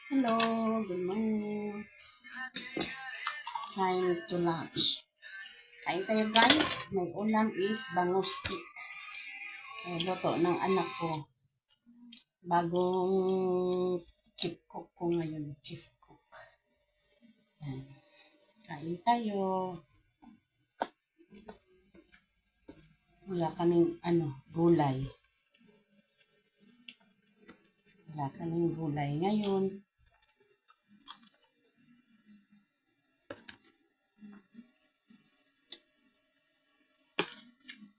Hello, good morning. Time to lunch. Kain tayo guys. May ulam is bangus stick. Luto ng anak ko. Bagong chief cook ko ngayon. Chief cook. Yan. Kain tayo. Wala kaming gulay. Wala kaming gulay ngayon.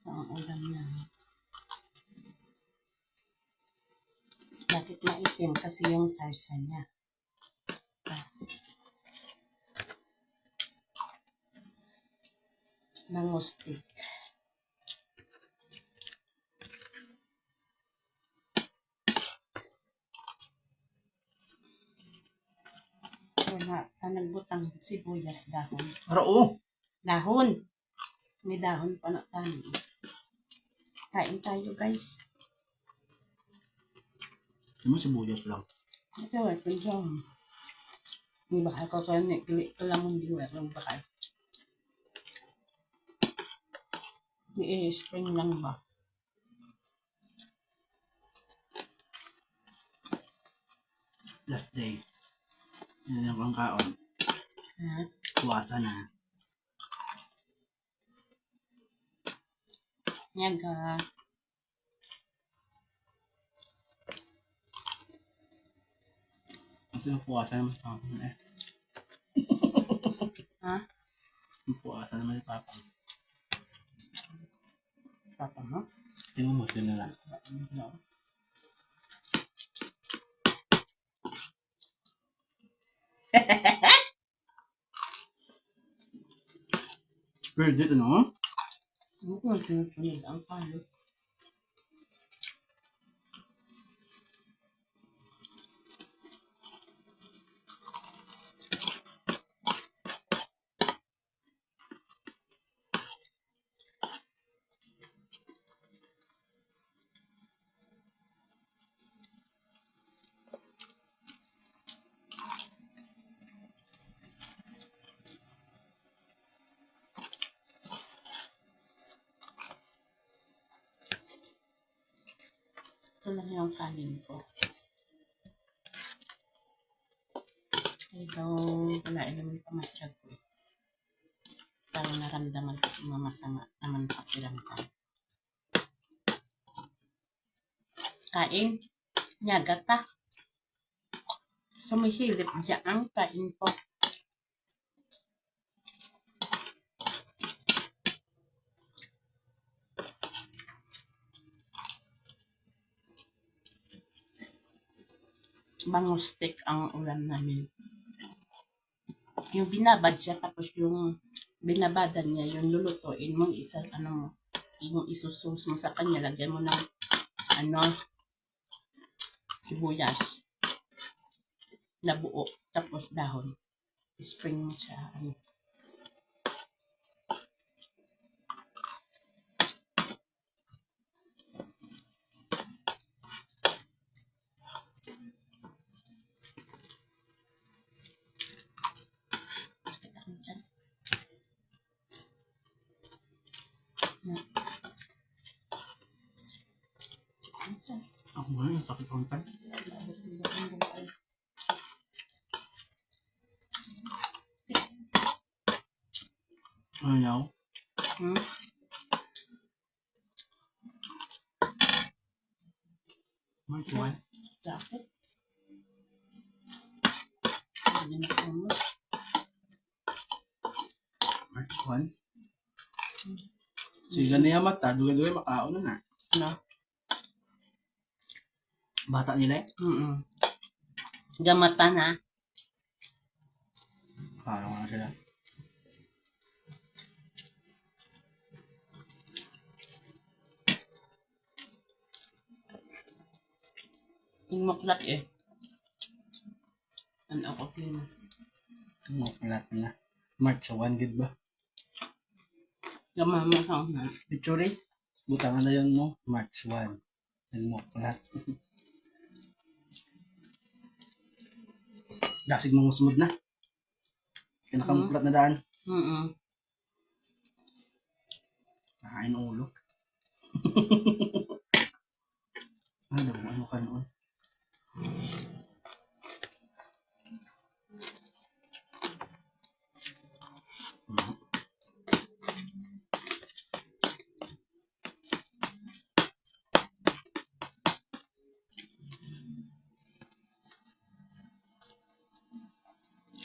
Ito ang ulam na. Bakit maitim? Kasi yung sarsa niya. Bangus stick. Wala. Nagbutang sibuyas dahon. Oo. Dahon. May dahon pa na tayo. Kain tayo guys. Ano sibuyas lang. Ito ito dyan. Hindi bakal ko kaya nikili ko lang hindi walang bakal. I-spring lang ba? Last day. Yan yung pangkaon. Ha? Tuwasa na. Yaga. Ito yung puwasa naman sa papang eh. Ha? Yung puwasa naman sa papang. Papa mo? Tingnan mo, yun na lang. No. Pero dito no? Hindi ko sunod ang palo. Ito lang yung kanin ko. Kaya daw wala naman pamatsyag ko. Parang naramdaman ko yung masama naman pakiramdam. Kain. Nyaga ta. Sumisilip dyan. Kain po. Bangus stick ang ulam namin. Yung binabad siya tapos yung binabadan niya, yung lulutuin mo, yung isusus mo sa kanya, lagyan mo ng sibuyas na buo, tapos dahon. Spring mo siya, Ako nga yung sakit kong tan. Ano yaw? March 1. Bakit? Hindi na mo. March 1. Siga na yung mata. Dugay-dugay makaon na na. No? Bata nila eh. Gamata na. Kala ko na sila. Yung maklat eh. Ano ako pina. Muklat na. March 1 gid ba? Gamama ka na. Picture butangan na yun mo. March 1. Nagmuklat. Dasig mong smooth na. Kinakamuklat na daan. Nakain ng ulo. Ano ka noon?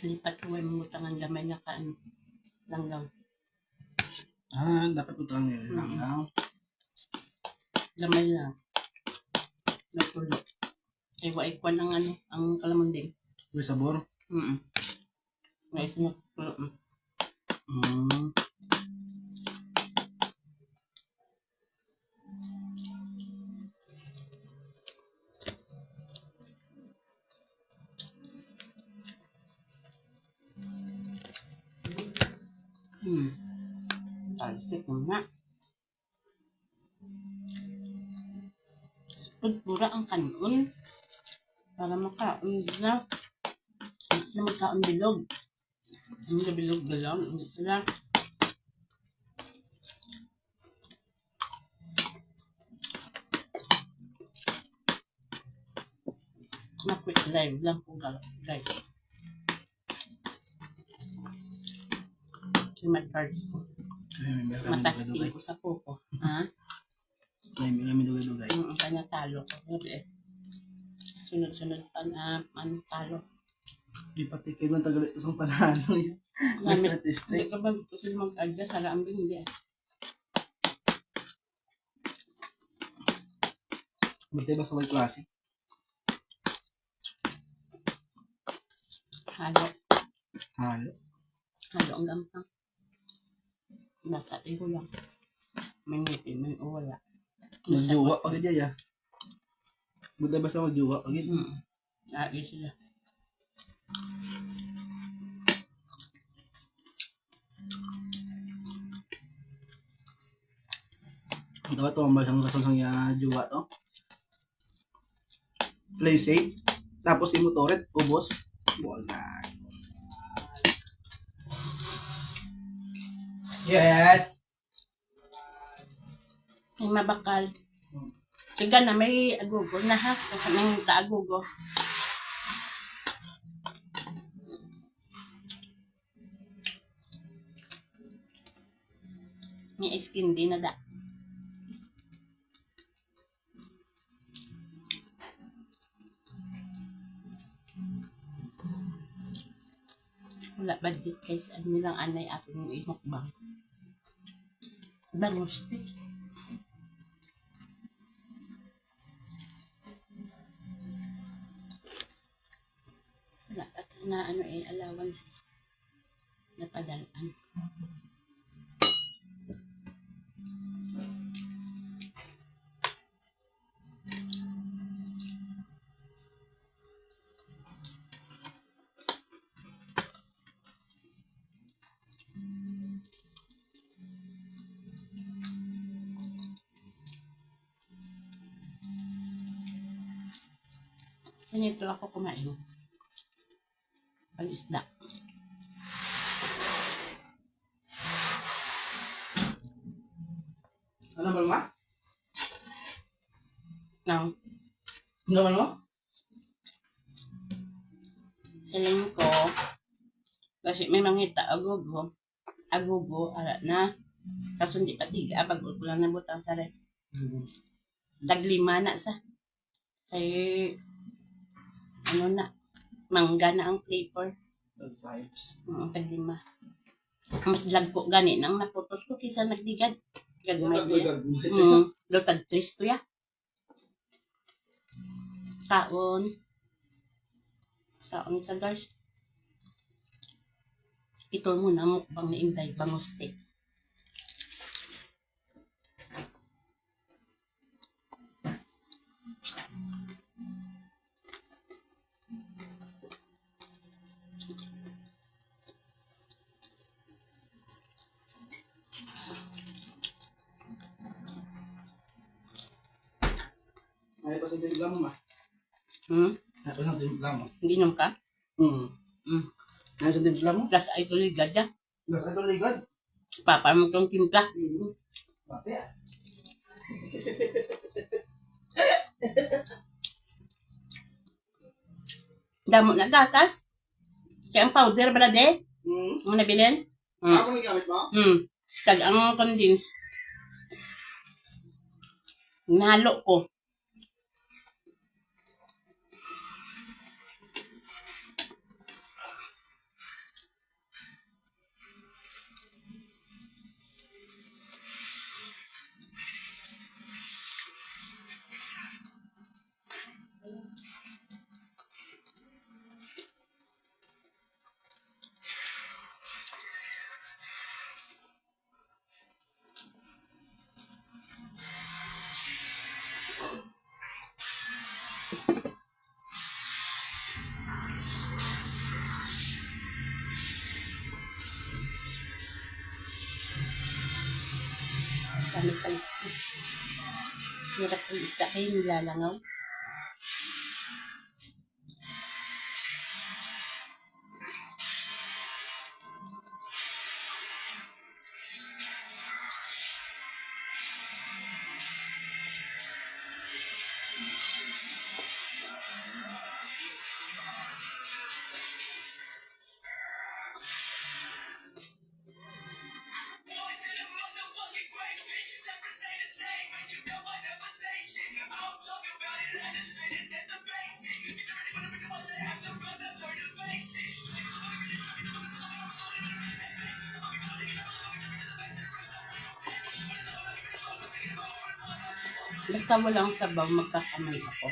Lipat ko yung mutangan gamay na kaan langgaw. Dapat utang yun. Langgaw. Gamay lang. Natulo. Kaya waikwan ang ano, ang kalamunding. May sabor. May sinutulo. Talsik mo na. Pura ang kanon. Para makaon na. Hindi sila magkaon bilog. Hindi na bilog-bilog. Hindi sila. Na-quick live lang po guys. May cards ko. Matasting ko sa pupo. Ha? May dugay-dugay. Kanya talo ko. Sunod-sunod pa na talo. Di pati kayo man tagal isang panalo yun. May statistic. Hindi ka ba gusto sila mag-adjust? Haraan ba hindi? Matay ba sa may klase? Halo. Halo. Halo ang gampang. Basta ko lang. May ngipin, may wala. Magjuwa pagid ya. Matay ba sa magjuwa pagid? Lagi sila. Dapat ito ang balasang rason sa juwa to. Play safe. Tapos imutoret. Ubos. Wala. Yes! May mabakal. Siga na may agugo na ha. Kasi nang kaagugo. May skin din na da. Wala budget guys. Ano nilang anay ating imukbang. Bangos din. Wala at na ano allowance na padalaan. Ganito ako kumain. Pag-isda. Ano ba nga? Now, Ano ba mo? siling ko. Kasi may mangita agugo. Agugo, ala na. Kaso hindi patiga. Pag ko lang nabutang sa rep. Taglima na sa. Kay ano na, mangga na ang flavor. Vibes. Taglima. Mas lagpo gani nang naputos ko kisa nagdigad. Gagmay ko. Lutag tristo ya. Kaon. Kaon ka guys. Ito muna mukbang ni Inday Banguste. Ay, pa sa timpla mo ma. Hmm? Ay, pa sa timpla mo. Ginom ka? Mm. Mm. Nasa timpla mo. Plus ay tuligad ya. Nasa ito ligad. Papa mo itong timpla. Pati ah. Damo na gatas. Kaya ang powder bala de. Mo nabilin. Ako may gamit mo? Tag ang condense. Nalo ko. Kami kaliskis. Hirap ang isda kayo nilalangaw. Basta walang sabaw, magkakamay ako.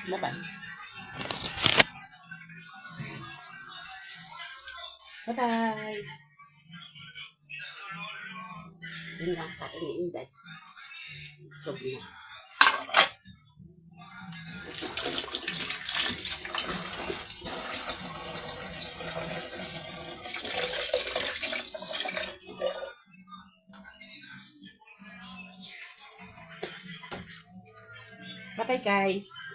Laban. Bye-bye! Yun lang kain Inday. Sobrang. Bye-bye guys!